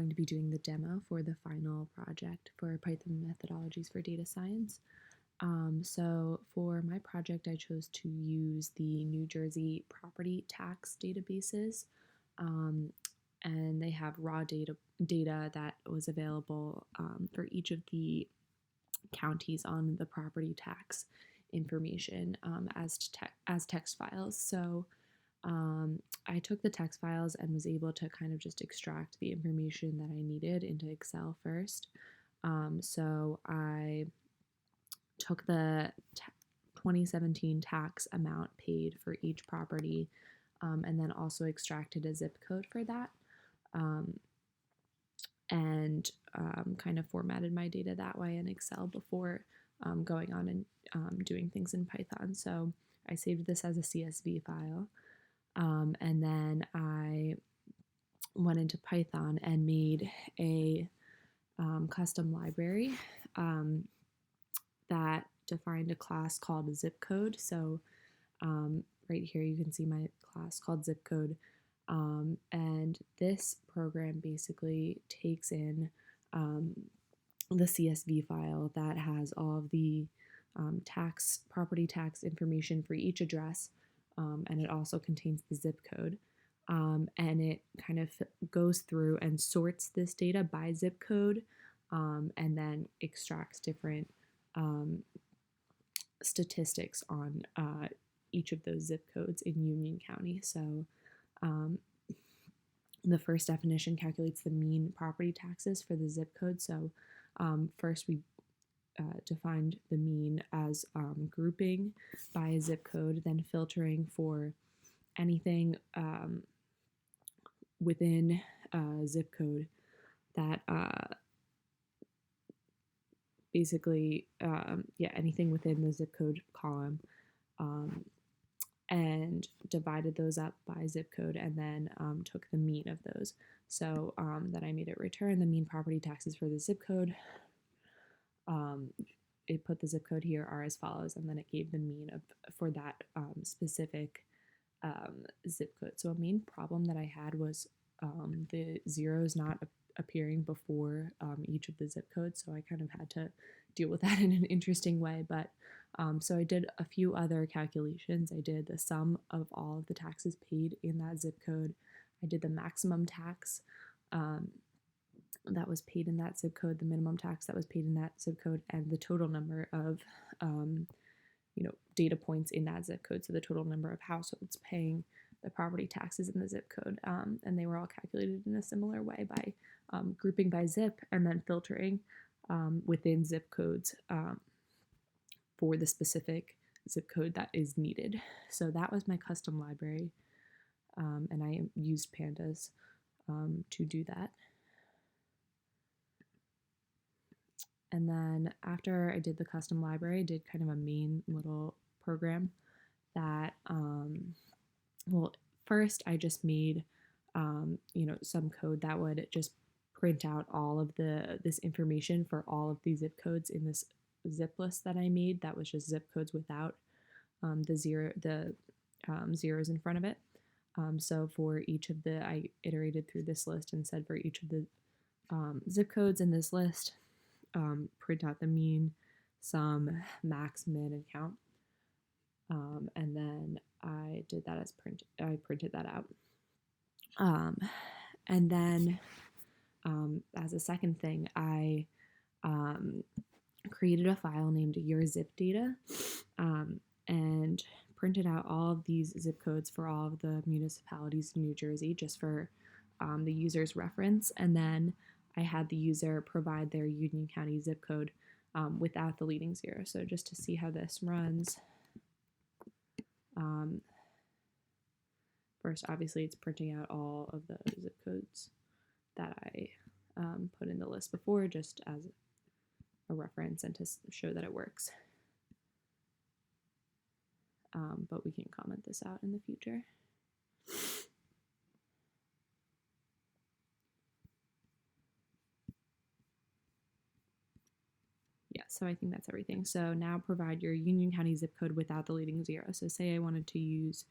going to be doing the demo for the final project for Python methodologies for data science. So for my project, I chose to use the New Jersey property tax databases, and they have raw data that was available for each of the counties on the property tax information as text files. So I took the text files and was able to kind of just extract the information that I needed into Excel first. So I took the 2017 tax amount paid for each property, and then also extracted a zip code for that, and kind of formatted my data that way in Excel before going on and doing things in Python. So I saved this as a CSV file, and then I went into Python and made a custom library that defined a class called zip code. So right here you can see my class called zip code, and this program basically takes in the CSV file that has all of the property tax information for each address, and it also contains the zip code. And it kind of goes through and sorts this data by zip code, and then extracts different statistics on each of those zip codes in Union County. So the first definition calculates the mean property taxes for the zip code. So first we defined the mean as grouping by a zip code, then filtering for anything within a zip code that basically, anything within the zip code column, and divided those up by zip code, and then took the mean of those. So then I made it return the mean property taxes for the zip code. It put the zip code here are as follows, and then it gave the mean for that specific zip code. So a main problem that I had was the zeros not appearing before each of the zip codes, so I kind of had to deal with that in an interesting way. But so I did a few other calculations. I did the sum of all of the taxes paid in that zip code. I did the maximum tax that was paid in that zip code, the minimum tax that was paid in that zip code, and the total number of data points in that zip code, so the total number of households paying the property taxes in the zip code, and they were all calculated in a similar way by grouping by zip and then filtering within zip codes for the specific zip code that is needed. So that was my custom library, and I used pandas to do that. And then after I did the custom library, I did kind of a main little program that, first I just made, some code that would just print out all of this information for all of the zip codes in this zip list that I made. That was just zip codes without the zeros in front of it. So for each of I iterated through this list and said for each of the zip codes in this list, print out the mean, sum, max, min, and count. And then I did that as I printed that out. And then as a second thing, I created a file named your zip data, and printed out all of these zip codes for all of the municipalities in New Jersey just for the user's reference. And then I had the user provide their Union County zip code without the leading zero. So just to see how this runs, first, obviously, it's printing out all of the zip codes that I put in the list before, just as a reference and to show that it works. But we can comment this out in the future. Yeah, so I think that's everything. So now provide your Union County zip code without the leading zero. So say I wanted to use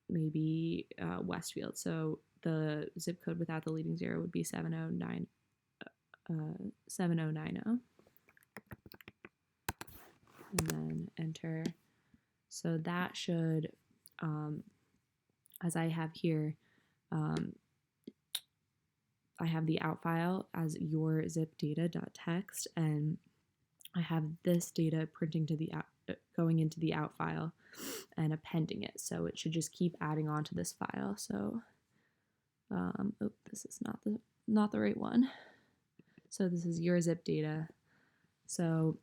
maybe Westfield. So the zip code without the leading 0 would be 7090. And then enter. So that should, as I have here, I have the out file as your zip data.txt, and I have this data printing to the out, going into the out file and appending it. So it should just keep adding on to this file. So, this is not the right one. So this is your zip data. So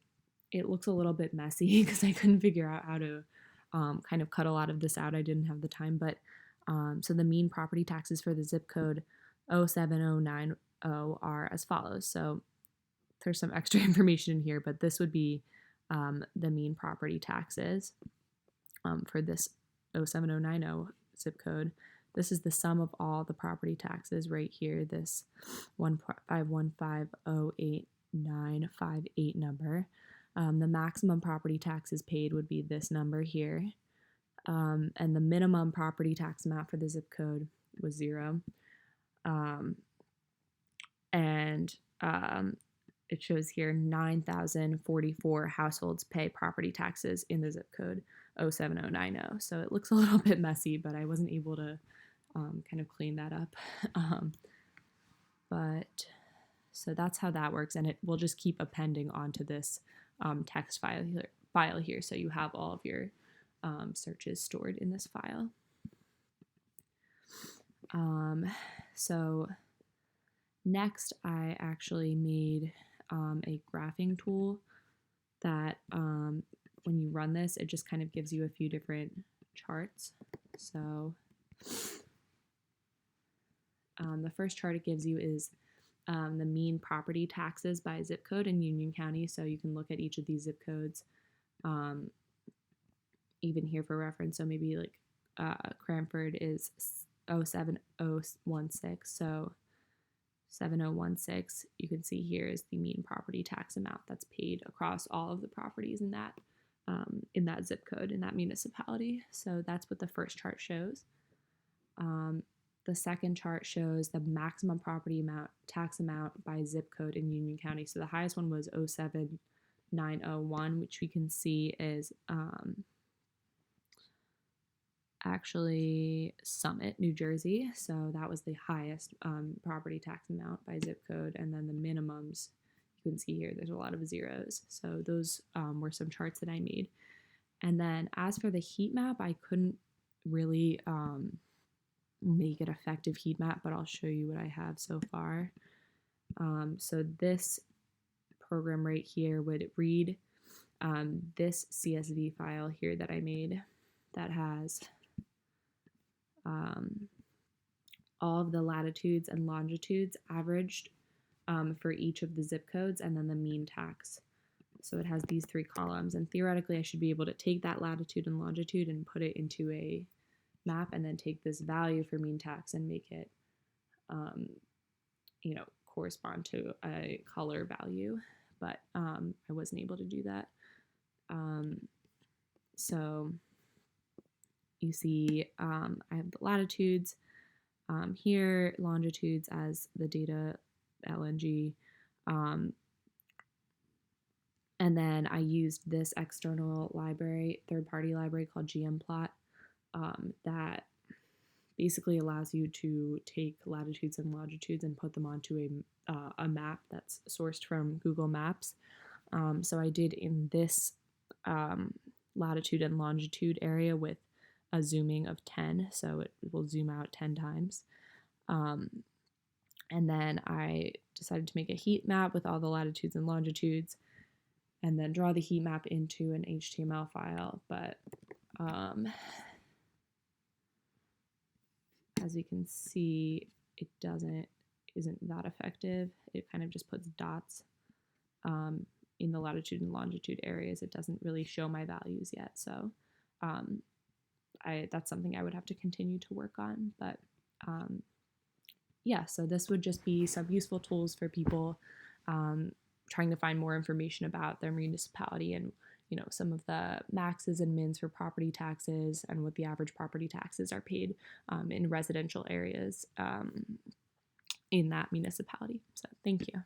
it looks a little bit messy because I couldn't figure out how to kind of cut a lot of this out. I didn't have the time, but so the mean property taxes for the zip code 07090 are as follows. So there's some extra information in here, but this would be the mean property taxes for this 07090 zip code. This is the sum of all the property taxes right here, this 151508958 number. The maximum property taxes paid would be this number here. And the minimum property tax amount for the zip code was 0. It shows here 9,044 households pay property taxes in the zip code 07090. So it looks a little bit messy, but I wasn't able to kind of clean that up. But so that's how that works, and it will just keep appending onto this text file here. So you have all of your searches stored in this file. So next, I actually made a graphing tool that when you run this, it just kind of gives you a few different charts. So the first chart it gives you is the mean property taxes by zip code in Union County. So you can look at each of these zip codes, even here for reference. So maybe like Cranford is 07016. So 7016, you can see here is the mean property tax amount that's paid across all of the properties in that zip code, in that municipality. So that's what the first chart shows. The second chart shows the maximum property tax amount by zip code in Union County. So the highest one was 07901, which we can see is actually Summit, New Jersey. So that was the highest property tax amount by zip code. And then the minimums, you can see here, there's a lot of zeros. So those were some charts that I made. And then as for the heat map, I couldn't really make an effective heat map, but I'll show you what I have so far. So this program right here would read this CSV file here that I made that has all of the latitudes and longitudes averaged for each of the zip codes, and then the mean tax. So it has these 3 columns, and theoretically I should be able to take that latitude and longitude and put it into a map, and then take this value for mean tax and make it correspond to a color value, but I wasn't able to do that. So you see I have the latitudes here, longitudes as the data LNG, and then I used this external library, third-party library called GMplot, that basically allows you to take latitudes and longitudes and put them onto a map that's sourced from Google Maps. So I did in this latitude and longitude area with a zooming of 10, so it will zoom out 10 times. And then I decided to make a heat map with all the latitudes and longitudes, and then draw the heat map into an HTML file. But as you can see, it isn't that effective. It kind of just puts dots in the latitude and longitude areas. It doesn't really show my values yet, so that's something I would have to continue to work on. But yeah, so this would just be some useful tools for people trying to find more information about their municipality and some of the maxes and mins for property taxes and what the average property taxes are paid in residential areas in that municipality. So thank you.